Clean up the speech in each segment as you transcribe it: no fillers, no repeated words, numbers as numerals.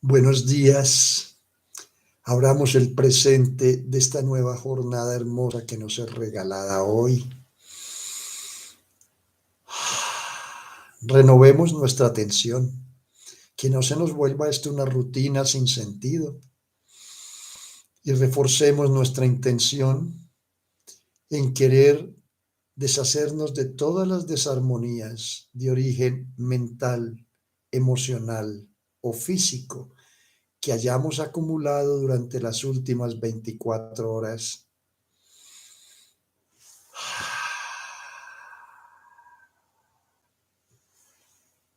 Buenos días. Abramos el presente de esta nueva jornada hermosa que nos es regalada hoy. Renovemos nuestra atención, que no se nos vuelva esto una rutina sin sentido y reforcemos nuestra intención en querer deshacernos de todas las desarmonías de origen mental, emocional o físico que hayamos acumulado durante las últimas 24 horas.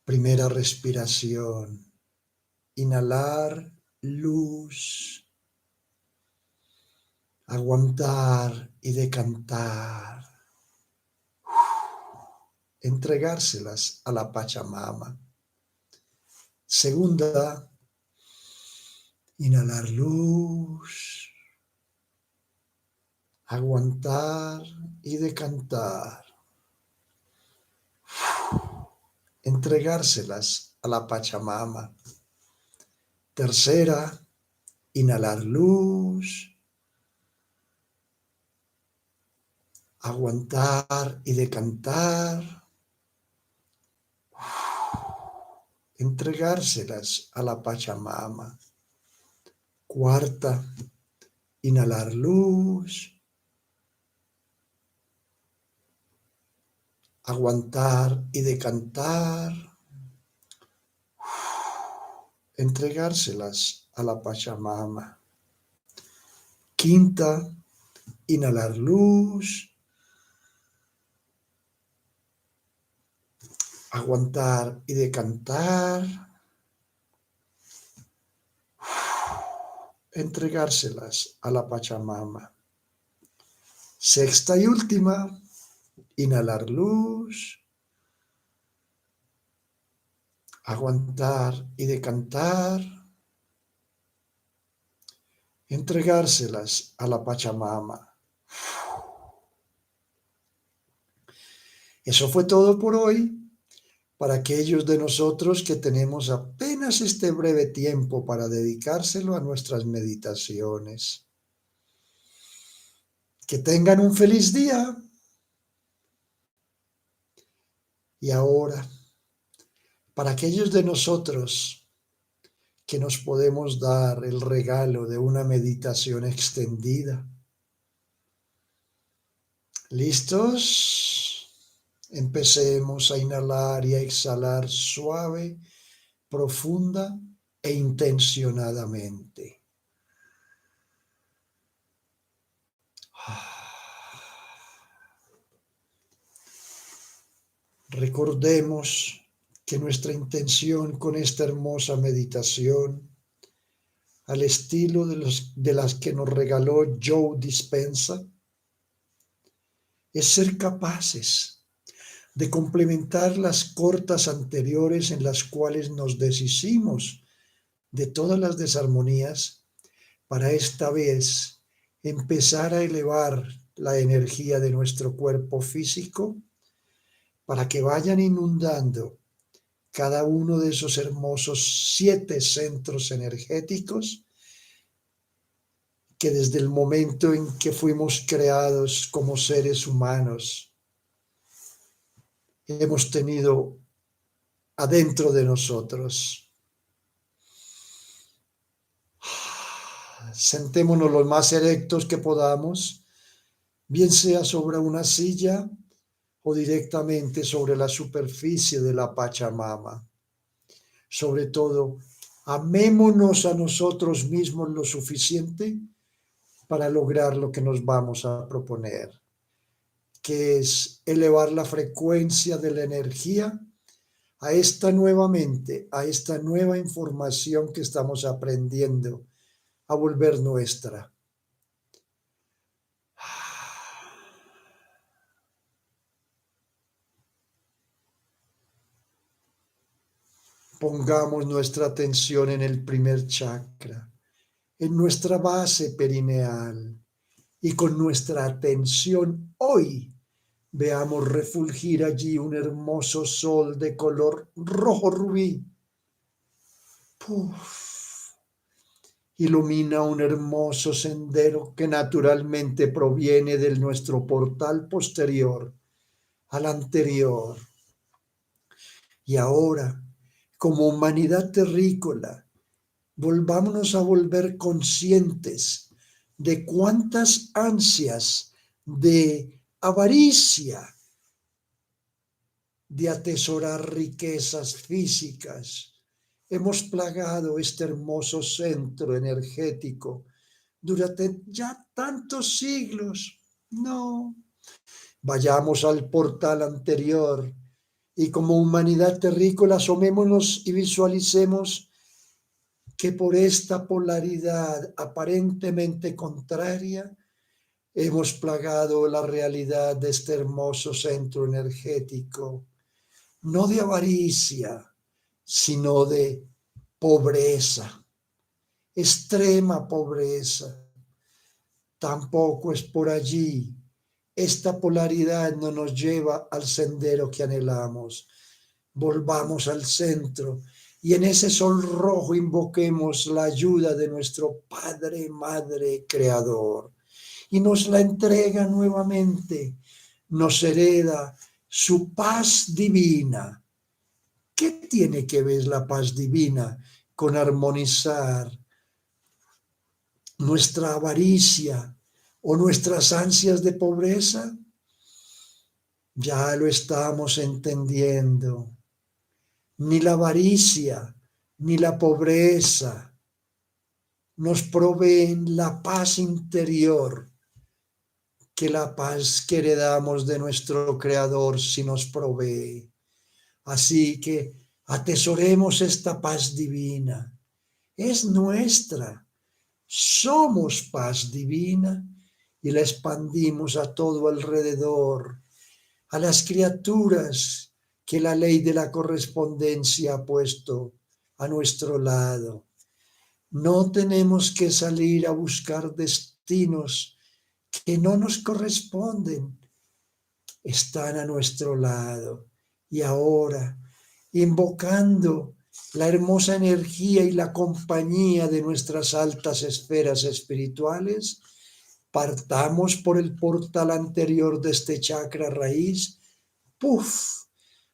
Primera respiración. Inhalar luz, aguantar y decantar. Entregárselas a la Pachamama. Segunda, inhalar luz, aguantar y decantar. Entregárselas a la Pachamama. Tercera, inhalar luz, aguantar y decantar. Entregárselas a la Pachamama. Cuarta, inhalar luz, aguantar y decantar. Entregárselas a la Pachamama. Quinta, inhalar luz, aguantar y decantar. Entregárselas a la Pachamama. Sexta y última, inhalar luz, aguantar y decantar. Entregárselas a la Pachamama. Eso fue todo por hoy. Para aquellos de nosotros que tenemos apenas este breve tiempo para dedicárselo a nuestras meditaciones. Que tengan un feliz día. Y ahora, para aquellos de nosotros que nos podemos dar el regalo de una meditación extendida. ¿Listos? Empecemos a inhalar y a exhalar suave, profunda e intencionadamente. Recordemos que nuestra intención con esta hermosa meditación, al estilo de las que nos regaló Joe Dispenza, es ser capaces de complementar las cortas anteriores en las cuales nos deshicimos de todas las desarmonías para esta vez empezar a elevar la energía de nuestro cuerpo físico para que vayan inundando cada uno de esos hermosos 7 centros energéticos que desde el momento en que fuimos creados como seres humanos hemos tenido adentro de nosotros. Sentémonos lo más erectos que podamos, bien sea sobre una silla o directamente sobre la superficie de la Pachamama. Sobre todo, amémonos a nosotros mismos lo suficiente para lograr lo que nos vamos a proponer, que es elevar la frecuencia de la energía a esta nueva información que estamos aprendiendo a volver nuestra. Pongamos nuestra atención en el primer chakra, en nuestra base perineal, y con nuestra atención hoy veamos refulgir allí un hermoso sol de color rojo rubí. ¡Puf! ilumina un hermoso sendero que naturalmente proviene de nuestro portal posterior al anterior. Y ahora, como humanidad terrícola, volvámonos a volver conscientes de cuántas ansias de avaricia, de atesorar riquezas físicas, hemos plagado este hermoso centro energético durante ya tantos siglos. No, vayamos al portal anterior y como humanidad terrícola asomémonos y visualicemos que por esta polaridad aparentemente contraria hemos plagado la realidad de este hermoso centro energético, no de avaricia, sino de pobreza, extrema pobreza. Tampoco es por allí. Esta polaridad no nos lleva al sendero que anhelamos. Volvamos al centro y en ese sol rojo invoquemos la ayuda de nuestro Padre, Madre, Creador. Y nos la entrega nuevamente, nos hereda su paz divina. ¿Qué tiene que ver la paz divina con armonizar nuestra avaricia o nuestras ansias de pobreza? Ya lo estamos entendiendo. Ni la avaricia ni la pobreza nos proveen la paz interior, que la paz que heredamos de nuestro Creador sí nos provee. Así que atesoremos esta paz divina. Es nuestra. Somos paz divina y la expandimos a todo alrededor, a las criaturas que la ley de la correspondencia ha puesto a nuestro lado. No tenemos que salir a buscar destinos que no nos corresponden. Están a nuestro lado. Y ahora, invocando la hermosa energía y la compañía de nuestras altas esferas espirituales, partamos por el portal anterior de este chakra raíz, ¡puf!,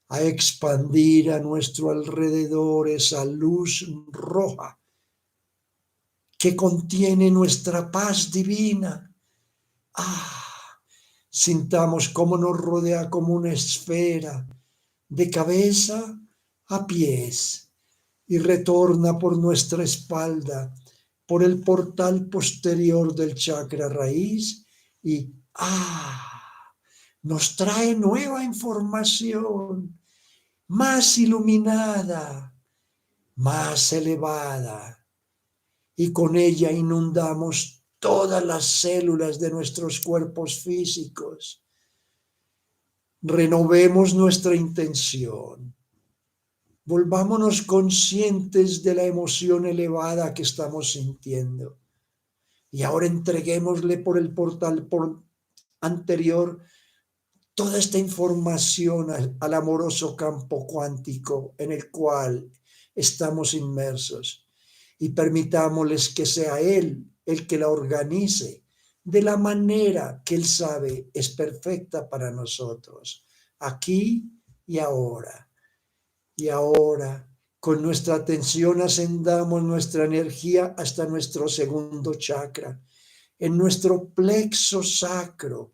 a expandir a nuestro alrededor esa luz roja que contiene nuestra paz divina. Sintamos cómo nos rodea como una esfera, de cabeza a pies, y retorna por nuestra espalda, por el portal posterior del chakra raíz, y nos trae nueva información, más iluminada, más elevada, y con ella inundamos todas las células de nuestros cuerpos físicos. Renovemos nuestra intención. Volvámonos conscientes de la emoción elevada que estamos sintiendo. Y ahora entreguémosle por el portal anterior toda esta información al amoroso campo cuántico en el cual estamos inmersos. Y permitámosles que sea Él el que la organice de la manera que Él sabe es perfecta para nosotros, aquí y ahora. Y ahora, con nuestra atención, ascendamos nuestra energía hasta nuestro segundo chakra, en nuestro plexo sacro,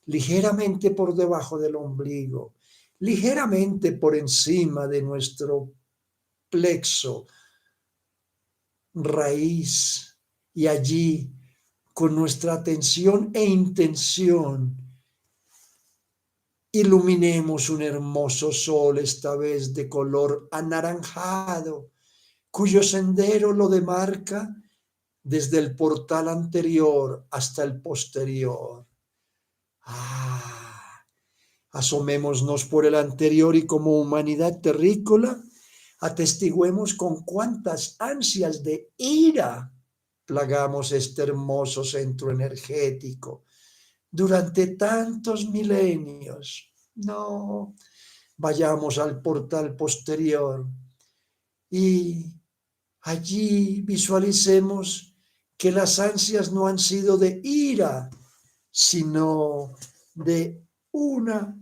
ligeramente por debajo del ombligo, ligeramente por encima de nuestro plexo raíz. Y allí, con nuestra atención e intención, iluminemos un hermoso sol, esta vez de color anaranjado, cuyo sendero lo demarca desde el portal anterior hasta el posterior. Asomémonos por el anterior y como humanidad terrícola, atestiguemos con cuántas ansias de ira plagamos este hermoso centro energético durante tantos milenios. No, vayamos al portal posterior y allí visualicemos que las ansias no han sido de ira, sino de una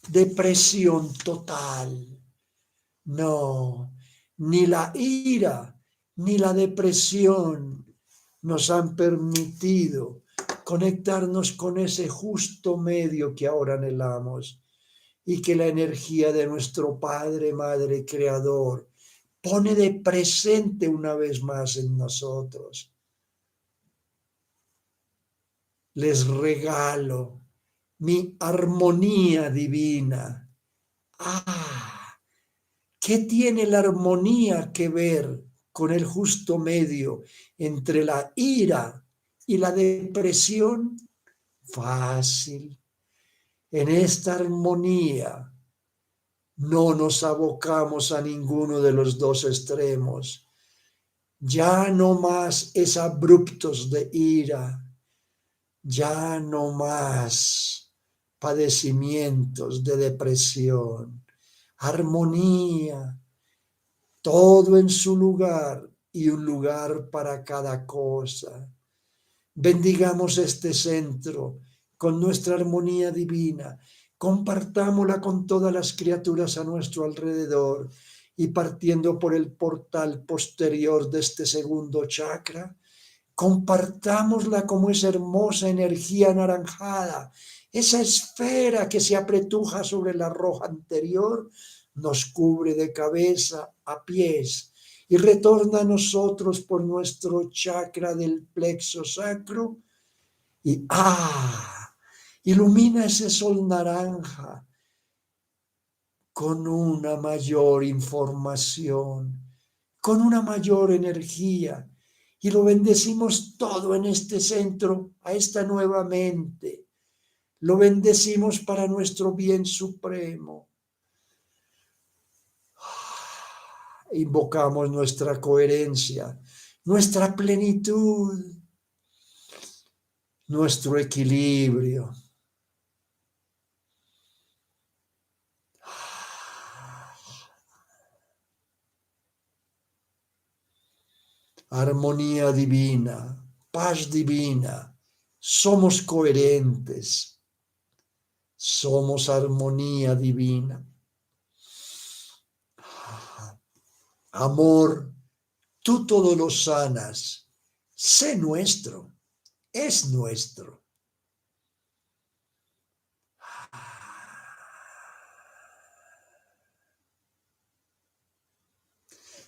depresión total. No, ni la ira ni la depresión nos han permitido conectarnos con ese justo medio que ahora anhelamos y que la energía de nuestro Padre, Madre, Creador pone de presente una vez más en nosotros. Les regalo mi armonía divina. ¿Qué tiene la armonía que ver con el justo medio entre la ira y la depresión? Fácil. En esta armonía no nos abocamos a ninguno de los dos extremos. Ya no más es abruptos de ira, ya no más padecimientos de depresión. Armonía, todo en su lugar y un lugar para cada cosa. Bendigamos este centro con nuestra armonía divina, compartámosla con todas las criaturas a nuestro alrededor y partiendo por el portal posterior de este segundo chakra, compartámosla como esa hermosa energía anaranjada, esa esfera que se apretuja sobre la roja anterior, nos cubre de cabeza a pies y retorna a nosotros por nuestro chakra del plexo sacro y ilumina ese sol naranja con una mayor información, con una mayor energía. Y lo bendecimos todo en este centro, a esta nueva mente. Lo bendecimos para nuestro bien supremo. Invocamos nuestra coherencia, nuestra plenitud, nuestro equilibrio. Armonía divina, paz divina, somos coherentes, somos armonía divina. Amor, tú todo lo sanas, sé nuestro, es nuestro.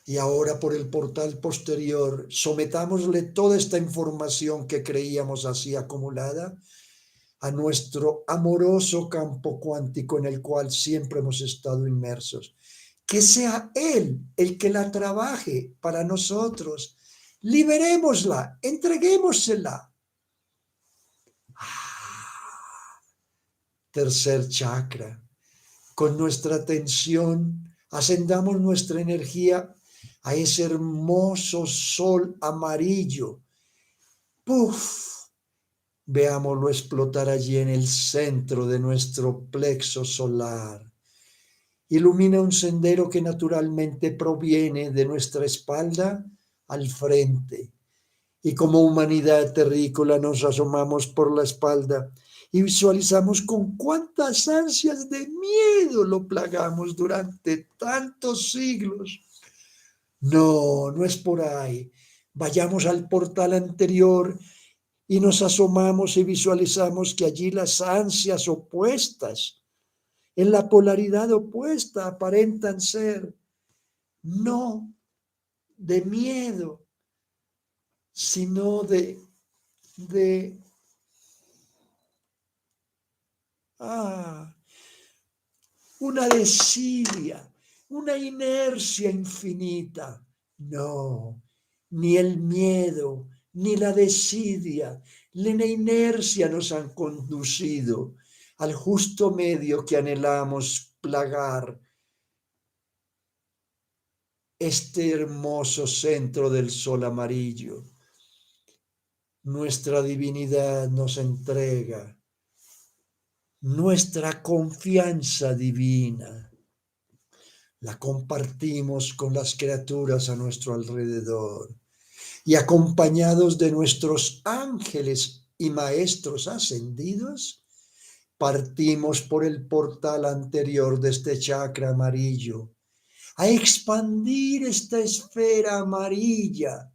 Y ahora por el portal posterior, sometámosle toda esta información que creíamos así acumulada a nuestro amoroso campo cuántico en el cual siempre hemos estado inmersos. Que sea Él el que la trabaje para nosotros. Liberémosla, entreguémosela. Tercer chakra. Con nuestra atención, ascendamos nuestra energía a ese hermoso sol amarillo. ¡Puf! Veámoslo explotar allí en el centro de nuestro plexo solar. Ilumina un sendero que naturalmente proviene de nuestra espalda al frente. Y como humanidad terrícola nos asomamos por la espalda y visualizamos con cuántas ansias de miedo lo plagamos durante tantos siglos. No, no es por ahí. Vayamos al portal anterior y nos asomamos y visualizamos que allí las ansias opuestas, en la polaridad opuesta, aparentan ser no de miedo, sino de una desidia, una inercia infinita. No, ni el miedo, ni la desidia, ni la inercia nos han conducido al justo medio que anhelamos plagar este hermoso centro del sol amarillo. Nuestra divinidad nos entrega nuestra confianza divina, La compartimos con las criaturas a nuestro alrededor y acompañados de nuestros ángeles y maestros ascendidos, partimos por el portal anterior de este chakra amarillo a expandir esta esfera amarilla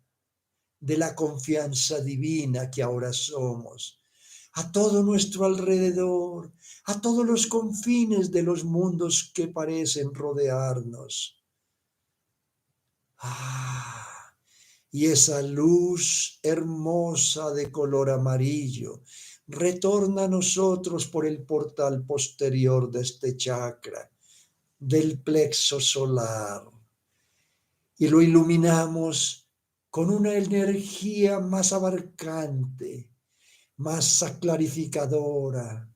de la confianza divina que ahora somos, a todo nuestro alrededor, a todos los confines de los mundos que parecen rodearnos. Y esa luz hermosa de color amarillo retorna a nosotros por el portal posterior de este chakra, del plexo solar, y lo iluminamos con una energía más abarcante, más clarificadora.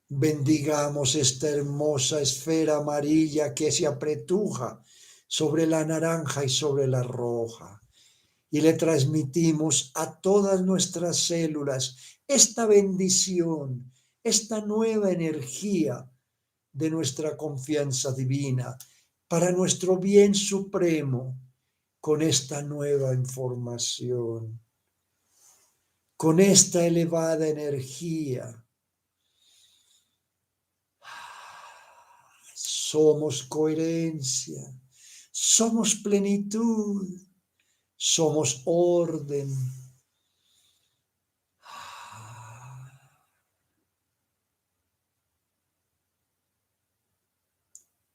Bendigamos esta hermosa esfera amarilla que se apretuja sobre la naranja y sobre la roja, y le transmitimos a todas nuestras células esta bendición, esta nueva energía de nuestra confianza divina para nuestro bien supremo, con esta nueva información, con esta elevada energía. Somos coherencia, somos plenitud, somos orden.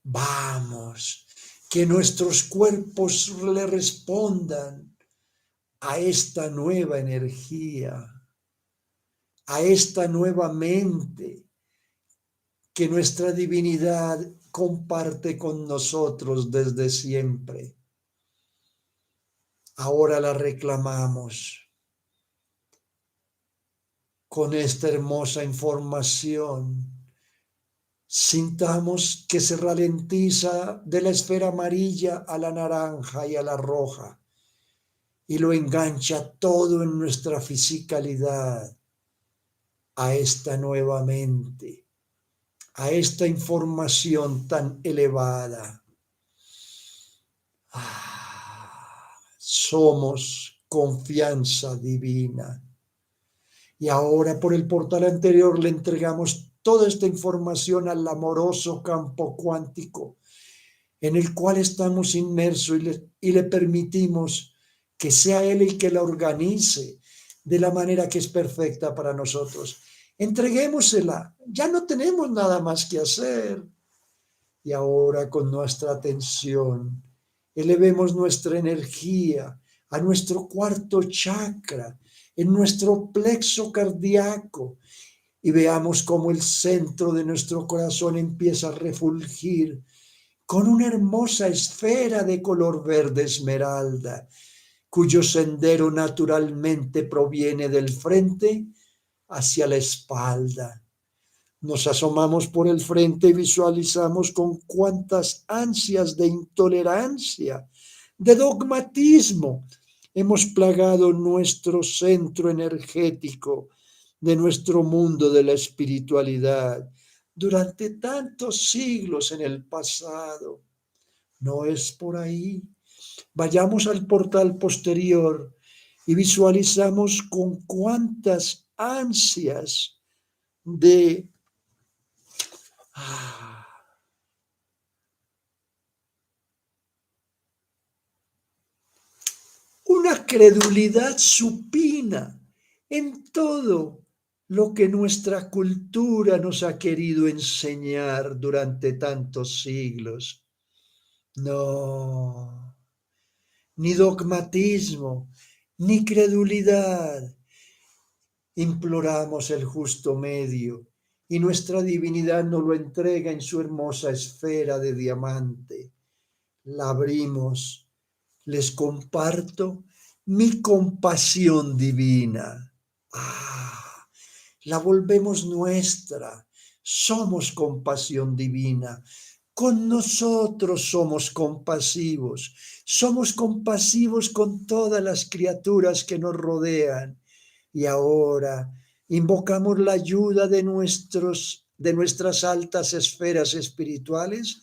Vamos, que nuestros cuerpos le respondan a esta nueva energía, a esta nueva mente que nuestra divinidad comparte con nosotros desde siempre. Ahora la reclamamos con esta hermosa información. Sintamos que se ralentiza de la esfera amarilla a la naranja y a la roja, y lo engancha todo en nuestra fisicalidad a esta nueva mente, a esta información tan elevada. Somos confianza divina. Y ahora por el portal anterior le entregamos toda esta información al amoroso campo cuántico en el cual estamos inmersos, y le permitimos que sea Él el que la organice de la manera que es perfecta para nosotros. Entreguémosela, ya no tenemos nada más que hacer. Y ahora con nuestra atención elevemos nuestra energía a nuestro cuarto chakra, en nuestro plexo cardíaco, y veamos cómo el centro de nuestro corazón empieza a refulgir con una hermosa esfera de color verde esmeralda, cuyo sendero naturalmente proviene del frente hacia la espalda. Nos asomamos por el frente y visualizamos con cuántas ansias de intolerancia, de dogmatismo, hemos plagado nuestro centro energético de nuestro mundo de la espiritualidad durante tantos siglos en el pasado. No es por ahí. Vayamos al portal posterior y visualizamos con cuántas ansias de una credulidad supina en todo lo que nuestra cultura nos ha querido enseñar durante tantos siglos. No, ni dogmatismo, ni credulidad. Imploramos el justo medio, y nuestra divinidad nos lo entrega en su hermosa esfera de diamante. La abrimos. Les comparto mi compasión divina. La volvemos nuestra. Somos compasión divina. Con nosotros somos compasivos. Somos compasivos con todas las criaturas que nos rodean. Y ahora invocamos la ayuda de nuestros de nuestras altas esferas espirituales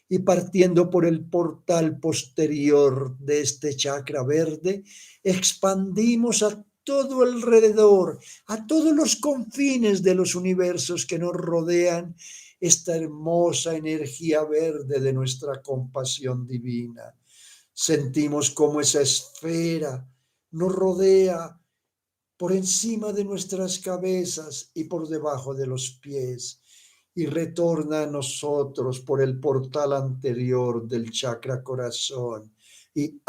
y partiendo por el portal posterior de este chakra verde, expandimos a todo alrededor, a todos los confines de los universos que nos rodean, esta hermosa energía verde de nuestra compasión divina. Sentimos como esa esfera nos rodea por encima de nuestras cabezas y por debajo de los pies y retorna a nosotros por el portal anterior del chakra corazón y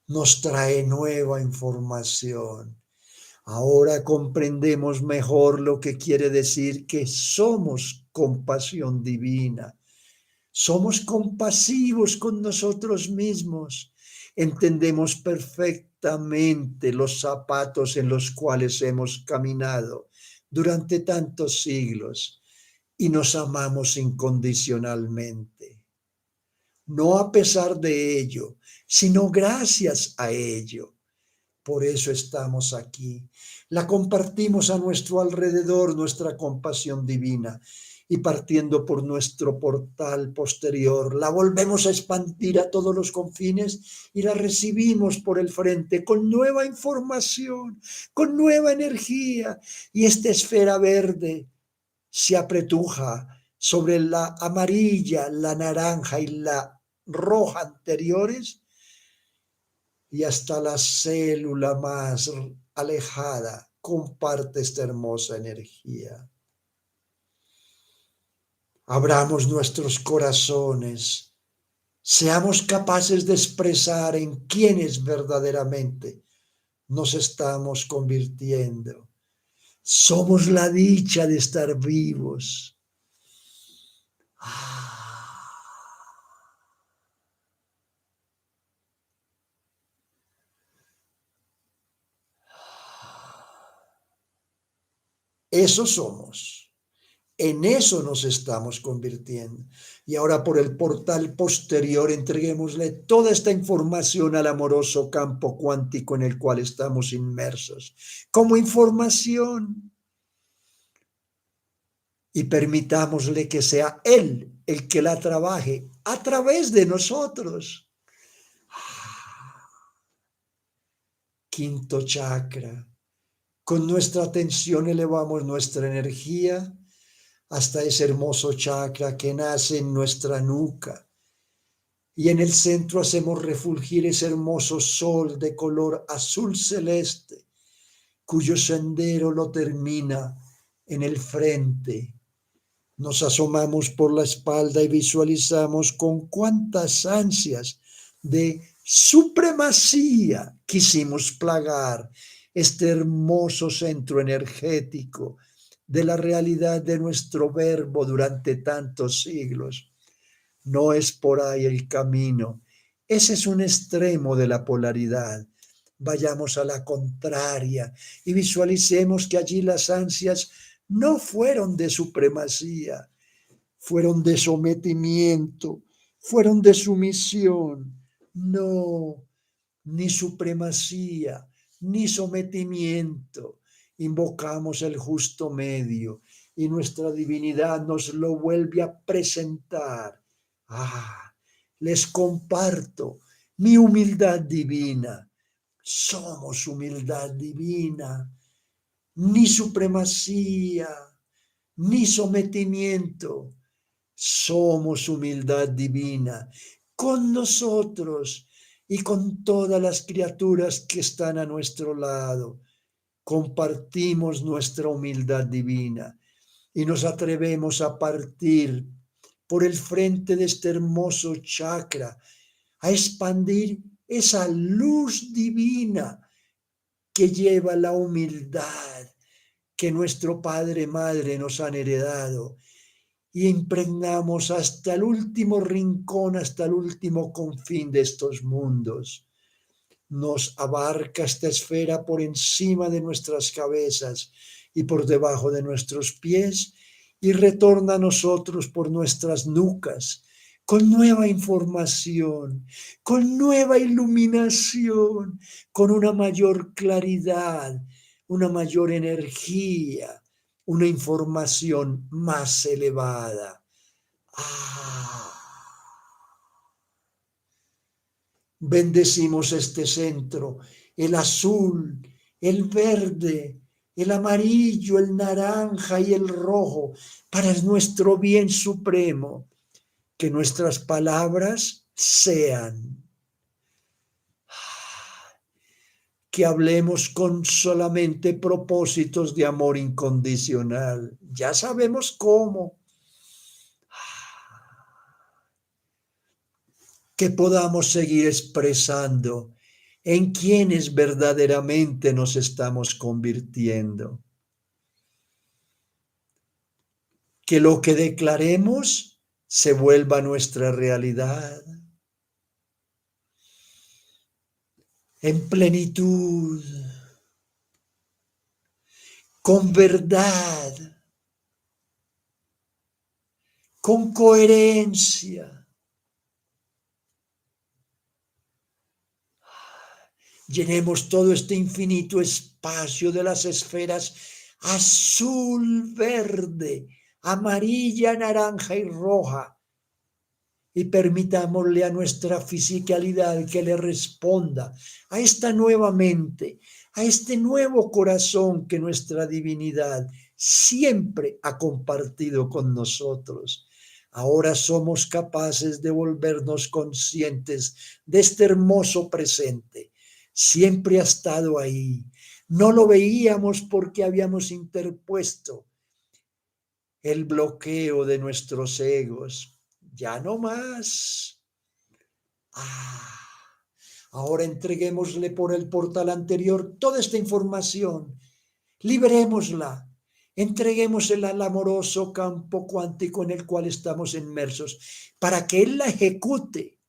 nos trae nueva información. Ahora comprendemos mejor lo que quiere decir que somos compasión divina. Somos compasivos con nosotros mismos. Entendemos perfectamente los zapatos en los cuales hemos caminado durante tantos siglos y nos amamos incondicionalmente. No a pesar de ello, sino gracias a ello. Por eso estamos aquí. La compartimos a nuestro alrededor, nuestra compasión divina. Y partiendo por nuestro portal posterior, la volvemos a expandir a todos los confines y la recibimos por el frente con nueva información, con nueva energía. Y esta esfera verde se apretuja sobre la amarilla, la naranja y la roja anteriores y hasta la célula más alejada comparte esta hermosa energía. Abramos nuestros corazones, seamos capaces de expresar en quiénes verdaderamente nos estamos convirtiendo. Somos la dicha de estar vivos. Eso somos. En eso nos estamos convirtiendo. Y ahora por el portal posterior entreguémosle toda esta información al amoroso campo cuántico en el cual estamos inmersos, como información. Y permitámosle que sea Él el que la trabaje a través de nosotros. Quinto chakra. Con nuestra atención elevamos nuestra energía hasta ese hermoso chakra que nace en nuestra nuca. Y en el centro hacemos refulgir ese hermoso sol de color azul celeste, cuyo sendero lo termina en el frente. Nos asomamos por la espalda y visualizamos con cuántas ansias de supremacía quisimos plagar este hermoso centro energético de la realidad de nuestro verbo durante tantos siglos. No es por ahí el camino. Ese es un extremo de la polaridad. Vayamos a la contraria y visualicemos que allí las ansias no fueron de supremacía, fueron de sometimiento, fueron de sumisión. No, ni supremacía, ni sometimiento. Invocamos el justo medio y nuestra divinidad nos lo vuelve a presentar. Les comparto mi humildad divina. Somos humildad divina, ni supremacía, ni sometimiento. Somos humildad divina con nosotros y con todas las criaturas que están a nuestro lado. Compartimos nuestra humildad divina y nos atrevemos a partir por el frente de este hermoso chakra, a expandir esa luz divina que lleva la humildad que nuestro Padre y Madre nos han heredado y impregnamos hasta el último rincón, hasta el último confín de estos mundos. Nos abarca esta esfera por encima de nuestras cabezas y por debajo de nuestros pies y retorna a nosotros por nuestras nucas con nueva información, con nueva iluminación, con una mayor claridad, una mayor energía, una información más elevada. Bendecimos este centro, el azul, el verde, el amarillo, el naranja y el rojo, para nuestro bien supremo. Que nuestras palabras sean que hablemos con solamente propósitos de amor incondicional. Ya sabemos cómo. Que podamos seguir expresando en quienes verdaderamente nos estamos convirtiendo. Que lo que declaremos se vuelva nuestra realidad. En plenitud, con verdad, con coherencia. Llenemos todo este infinito espacio de las esferas azul, verde, amarilla, naranja y roja, y permitámosle a nuestra fisicalidad que le responda a esta nueva mente, a este nuevo corazón que nuestra divinidad siempre ha compartido con nosotros. Ahora somos capaces de volvernos conscientes de este hermoso presente. Siempre ha estado ahí. No lo veíamos porque habíamos interpuesto el bloqueo de nuestros egos. Ya no más. Ahora entreguémosle por el portal anterior toda esta información. Liberémosla. Entreguémosela al amoroso campo cuántico en el cual estamos inmersos para que Él la ejecute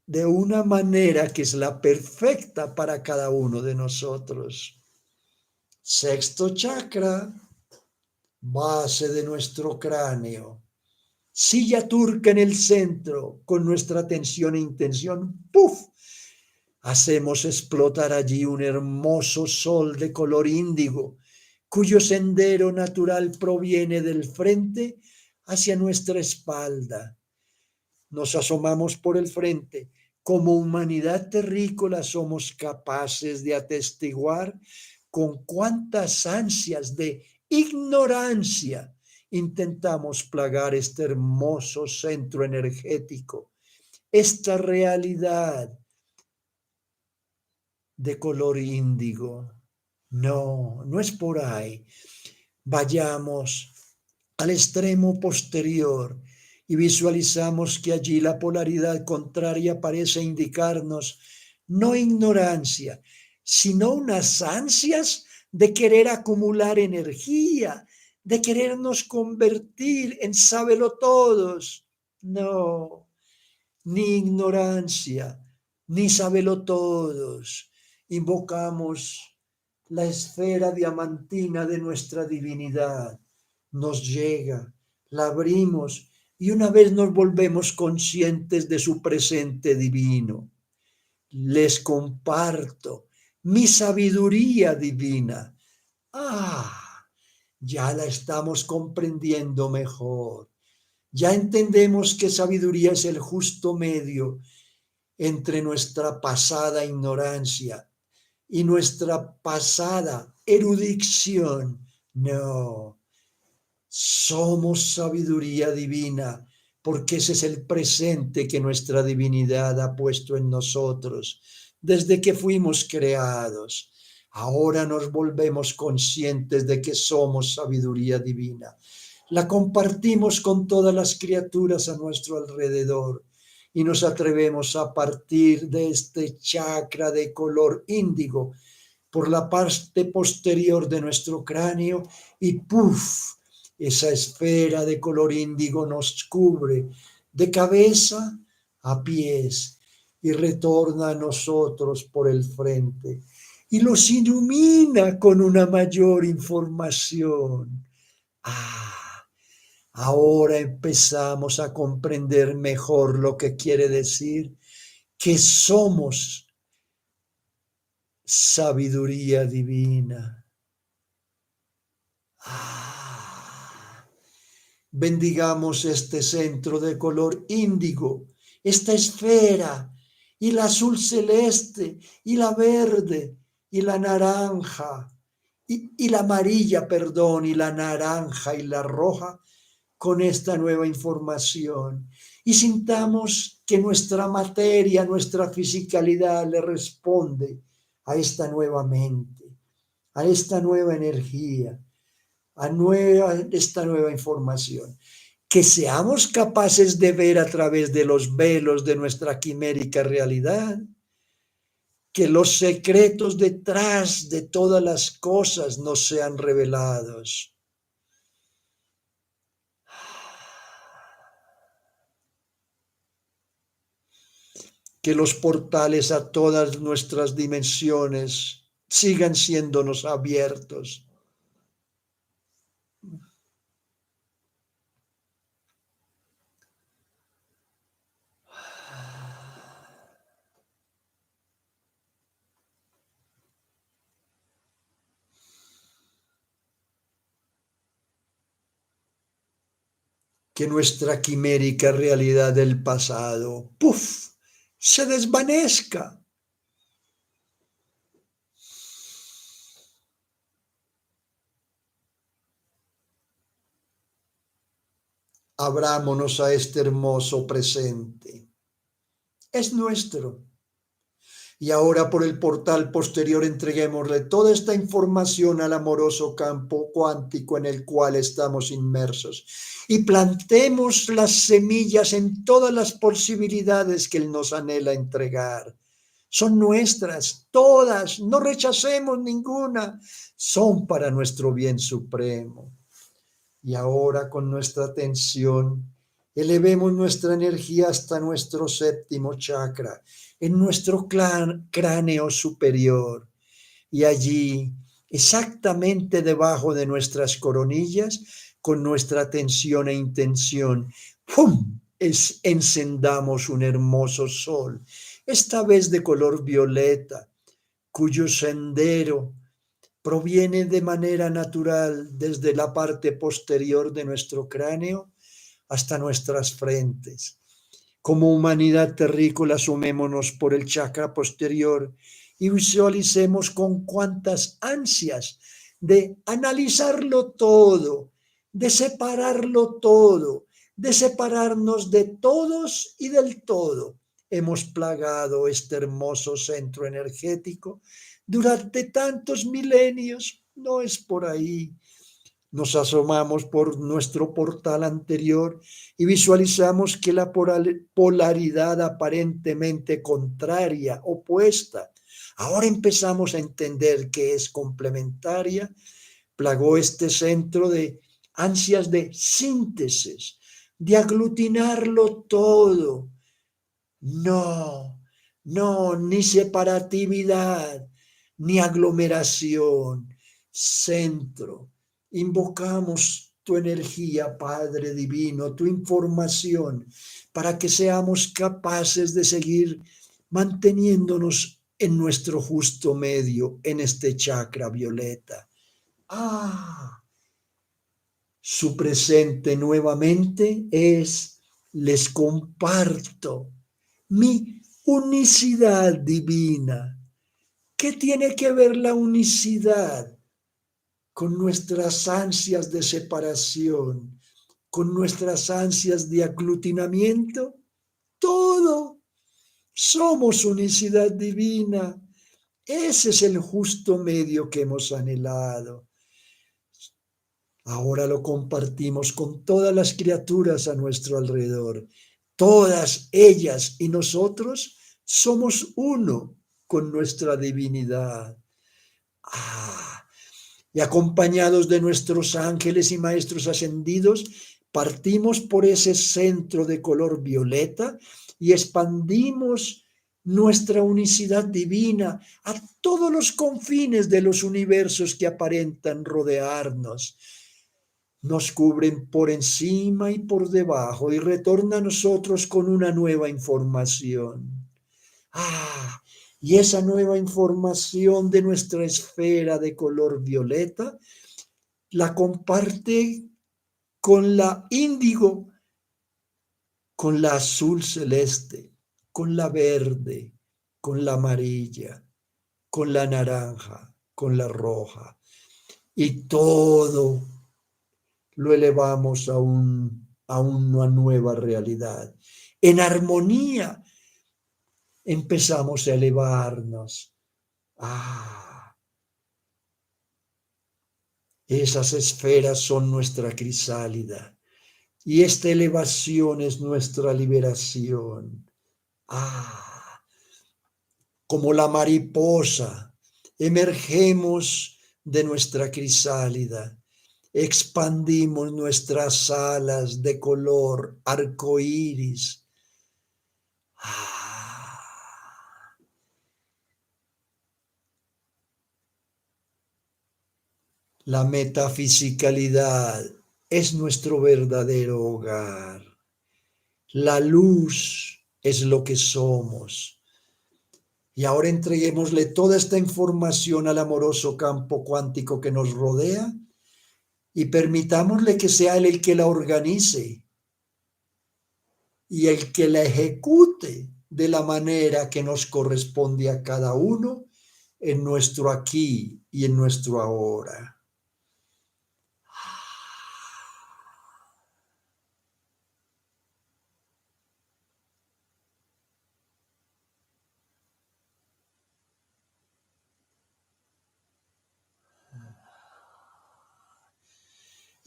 de una manera que es la perfecta para cada uno de nosotros. Sexto chakra, base de nuestro cráneo. Silla turca en el centro, con nuestra atención e intención, ¡puf! Hacemos explotar allí un hermoso sol de color índigo, cuyo sendero natural proviene del frente hacia nuestra espalda. Nos asomamos por el frente. Como humanidad terrícola somos capaces de atestiguar con cuántas ansias de ignorancia intentamos plagar este hermoso centro energético, esta realidad de color índigo. No, no es por ahí. Vayamos al extremo posterior y visualizamos que allí la polaridad contraria parece indicarnos no ignorancia, sino unas ansias de querer acumular energía, de querernos convertir en sábelotodos. No, ni ignorancia, ni sábelotodos. Invocamos la esfera diamantina de nuestra divinidad. Nos llega, la abrimos y una vez nos volvemos conscientes de su presente divino. Les comparto mi sabiduría divina. Ya la estamos comprendiendo mejor. Ya entendemos que sabiduría es el justo medio entre nuestra pasada ignorancia y nuestra pasada erudición. No, somos sabiduría divina, porque ese es el presente que nuestra divinidad ha puesto en nosotros desde que fuimos creados. Ahora nos volvemos conscientes de que somos sabiduría divina. La compartimos con todas las criaturas a nuestro alrededor y nos atrevemos a partir de este chakra de color índigo por la parte posterior de nuestro cráneo y ¡puf! Esa esfera de color índigo nos cubre de cabeza a pies y retorna a nosotros por el frente y los ilumina con una mayor información. Ahora empezamos a comprender mejor lo que quiere decir que somos sabiduría divina. Bendigamos este centro de color índigo, esta esfera, y la azul celeste, y la verde, y la naranja, y la amarilla, perdón, y la naranja y la roja, con esta nueva información. Y sintamos que nuestra materia, nuestra fisicalidad le responde a esta nueva mente, a esta nueva energía, esta nueva información. Que seamos capaces de ver a través de los velos de nuestra quimérica realidad, que los secretos detrás de todas las cosas nos sean revelados. Que los portales a todas nuestras dimensiones sigan siéndonos abiertos. Que nuestra quimérica realidad del pasado, ¡puf!, se desvanezca. Abrámonos a este hermoso presente. Es nuestro. Y ahora por el portal posterior entreguémosle toda esta información al amoroso campo cuántico en el cual estamos inmersos. Y plantemos las semillas en todas las posibilidades que Él nos anhela entregar. Son nuestras, todas, no rechacemos ninguna, son para nuestro bien supremo. Y ahora con nuestra atención, elevemos nuestra energía hasta nuestro séptimo chakra, en nuestro cráneo superior. Y allí, exactamente debajo de nuestras coronillas, con nuestra atención e intención, ¡pum!, encendamos un hermoso sol, esta vez de color violeta, cuyo sendero proviene de manera natural desde la parte posterior de nuestro cráneo hasta nuestras frentes. Como humanidad terrícola, sumémonos por el chakra posterior y visualicemos con cuántas ansias de analizarlo todo, de separarlo todo, de separarnos de todos y del todo. Hemos plagado este hermoso centro energético durante tantos milenios. No es por ahí. Nos asomamos por nuestro portal anterior y visualizamos que la polaridad aparentemente contraria, opuesta, ahora empezamos a entender que es complementaria, plagó este centro de ansias de síntesis, de aglutinarlo todo. No, no, ni separatividad, ni aglomeración, centro. Invocamos tu energía, Padre Divino, tu información, para que seamos capaces de seguir manteniéndonos en nuestro justo medio, en este chakra violeta. Su presente nuevamente es: les comparto mi unicidad divina. ¿Qué tiene que ver la unicidad con nuestras ansias de separación, con nuestras ansias de aglutinamiento? Todo. Somos unicidad divina. Ese es el justo medio que hemos anhelado. Ahora lo compartimos con todas las criaturas a nuestro alrededor. Todas ellas y nosotros somos uno con nuestra divinidad. Y acompañados de nuestros ángeles y maestros ascendidos, partimos por ese centro de color violeta y expandimos nuestra unicidad divina a todos los confines de los universos que aparentan rodearnos. Nos cubren por encima y por debajo y retorna a nosotros con una nueva información. Y esa nueva información de nuestra esfera de color violeta la comparte con la índigo, con la azul celeste, con la verde, con la amarilla, con la naranja, con la roja. Y todo lo elevamos a una nueva realidad. En armonía empezamos a elevarnos. Esas esferas son nuestra crisálida y esta elevación es nuestra liberación. Como la mariposa, emergemos de nuestra crisálida, expandimos nuestras alas de color arcoíris. La metafisicalidad es nuestro verdadero hogar. La luz es lo que somos. Y ahora entreguémosle toda esta información al amoroso campo cuántico que nos rodea y permitámosle que sea él el que la organice y el que la ejecute de la manera que nos corresponde a cada uno en nuestro aquí y en nuestro ahora.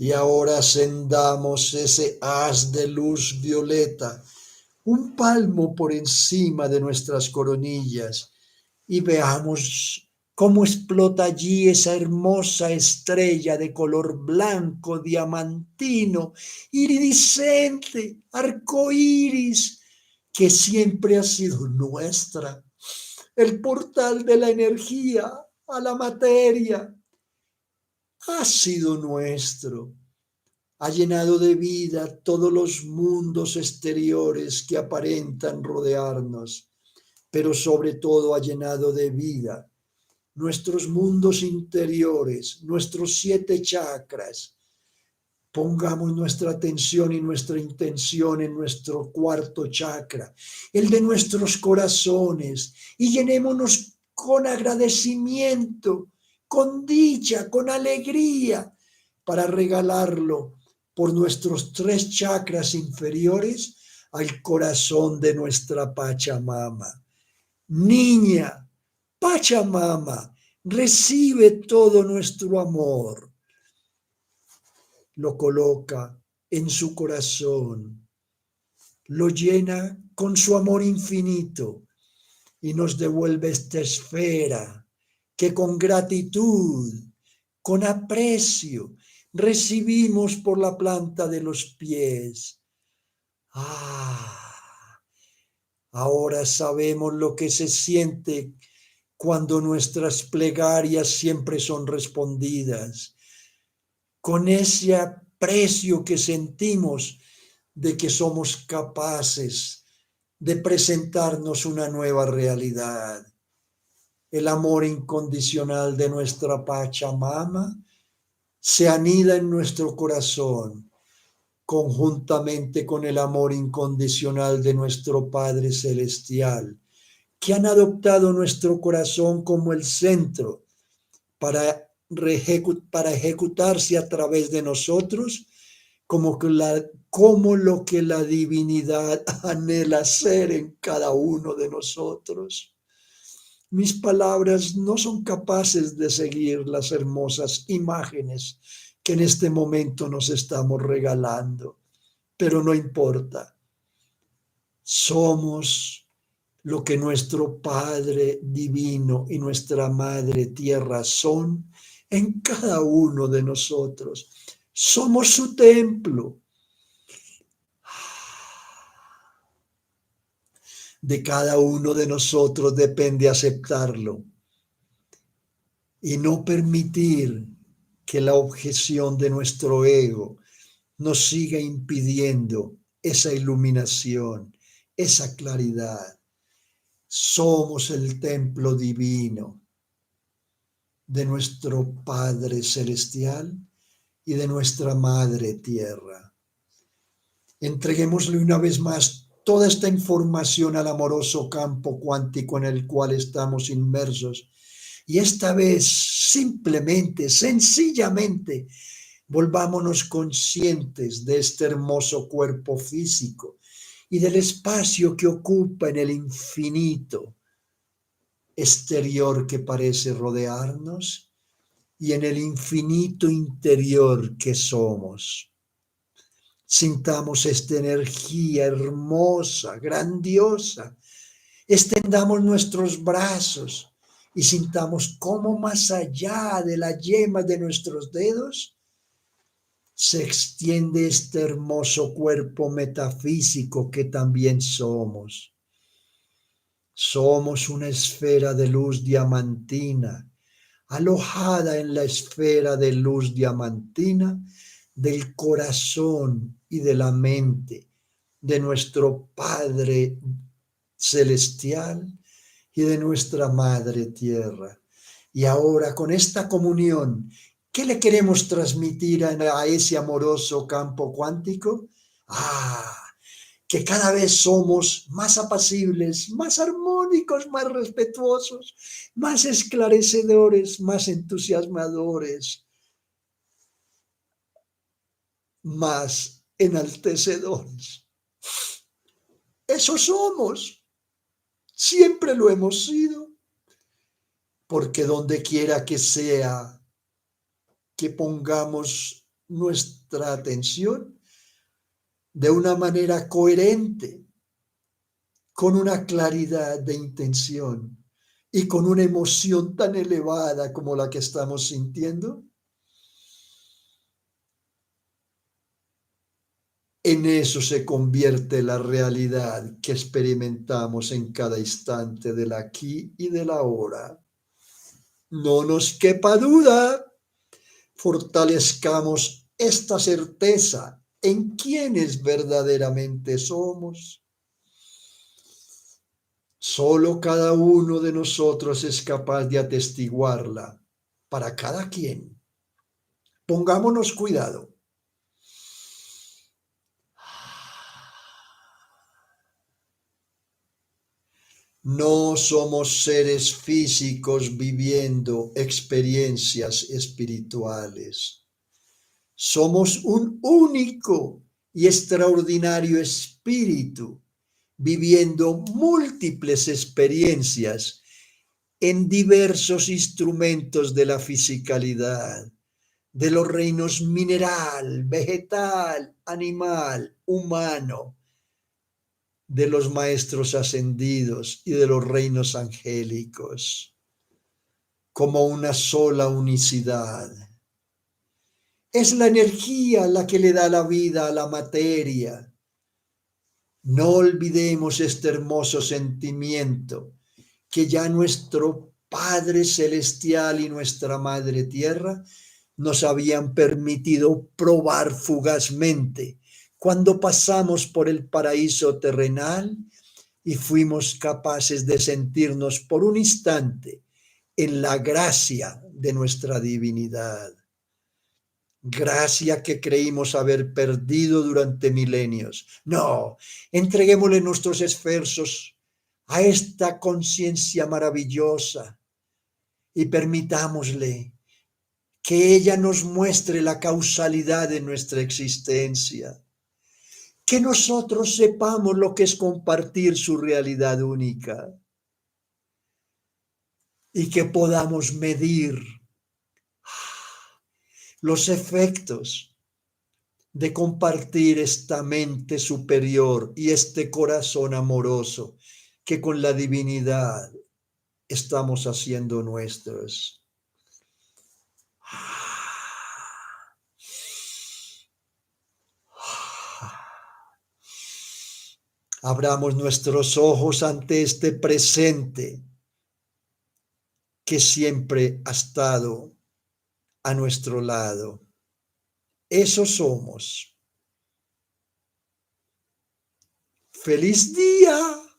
Y ahora ascendamos ese haz de luz violeta, un palmo por encima de nuestras coronillas, y veamos cómo explota allí esa hermosa estrella de color blanco, diamantino, iridiscente, arcoíris, que siempre ha sido nuestra, el portal de la energía a la materia. Ha sido nuestro, ha llenado de vida todos los mundos exteriores que aparentan rodearnos, pero sobre todo ha llenado de vida nuestros mundos interiores, nuestros 7 chakras. Pongamos nuestra atención y nuestra intención en nuestro 4.º chakra, el de nuestros corazones, y llenémonos con agradecimiento, con dicha, con alegría, para regalarlo por nuestros 3 chakras inferiores al corazón de nuestra Pachamama. Niña, Pachamama, recibe todo nuestro amor. Lo coloca en su corazón, lo llena con su amor infinito y nos devuelve esta esfera que con gratitud, con aprecio, recibimos por la planta de los pies. Ahora sabemos lo que se siente cuando nuestras plegarias siempre son respondidas, con ese aprecio que sentimos de que somos capaces de presentarnos una nueva realidad. El amor incondicional de nuestra Pachamama se anida en nuestro corazón, conjuntamente con el amor incondicional de nuestro Padre Celestial, que han adoptado nuestro corazón como el centro para ejecutarse a través de nosotros como lo que la divinidad anhela ser en cada uno de nosotros. Mis palabras no son capaces de seguir las hermosas imágenes que en este momento nos estamos regalando, pero no importa. Somos lo que nuestro Padre Divino y nuestra Madre Tierra son en cada uno de nosotros. Somos su templo. De cada uno de nosotros depende aceptarlo y no permitir que la objeción de nuestro ego nos siga impidiendo esa iluminación, esa claridad. Somos el templo divino de nuestro Padre Celestial y de nuestra Madre Tierra. Entreguémosle una vez más toda esta información al amoroso campo cuántico en el cual estamos inmersos. Y esta vez simplemente, sencillamente, volvámonos conscientes de este hermoso cuerpo físico y del espacio que ocupa en el infinito exterior que parece rodearnos y en el infinito interior que somos. Sintamos esta energía hermosa, grandiosa. Extendamos nuestros brazos y sintamos cómo más allá de la yema de nuestros dedos se extiende este hermoso cuerpo metafísico que también somos. Somos una esfera de luz diamantina, alojada en la esfera de luz diamantina del corazón y de la mente de nuestro Padre Celestial y de nuestra Madre Tierra. Y ahora con esta comunión, ¿qué le queremos transmitir a ese amoroso campo cuántico? Que cada vez somos más apacibles, más armónicos, más respetuosos, más esclarecedores, más entusiasmadores, más enaltecedores. Eso somos. Siempre lo hemos sido. Porque donde quiera que sea que pongamos nuestra atención de una manera coherente, con una claridad de intención y con una emoción tan elevada como la que estamos sintiendo, en eso se convierte la realidad que experimentamos en cada instante del aquí y del ahora. No nos quepa duda, fortalezcamos esta certeza en quienes verdaderamente somos. Solo cada uno de nosotros es capaz de atestiguarla para cada quien. Pongámonos cuidado. No somos seres físicos viviendo experiencias espirituales. Somos un único y extraordinario espíritu viviendo múltiples experiencias en diversos instrumentos de la fisicalidad, de los reinos mineral, vegetal, animal, humano, de los maestros ascendidos y de los reinos angélicos, como una sola unicidad. Es la energía la que le da la vida a la materia. No olvidemos este hermoso sentimiento que ya nuestro Padre Celestial y nuestra Madre Tierra nos habían permitido probar fugazmente cuando pasamos por el paraíso terrenal y fuimos capaces de sentirnos por un instante en la gracia de nuestra divinidad. Gracia que creímos haber perdido durante milenios. No, entreguémosle nuestros esfuerzos a esta conciencia maravillosa y permitámosle que ella nos muestre la causalidad de nuestra existencia, que nosotros sepamos lo que es compartir su realidad única y que podamos medir los efectos de compartir esta mente superior y este corazón amoroso que con la divinidad estamos haciendo nuestros. Abramos nuestros ojos ante este presente que siempre ha estado a nuestro lado. Eso somos. ¡Feliz día!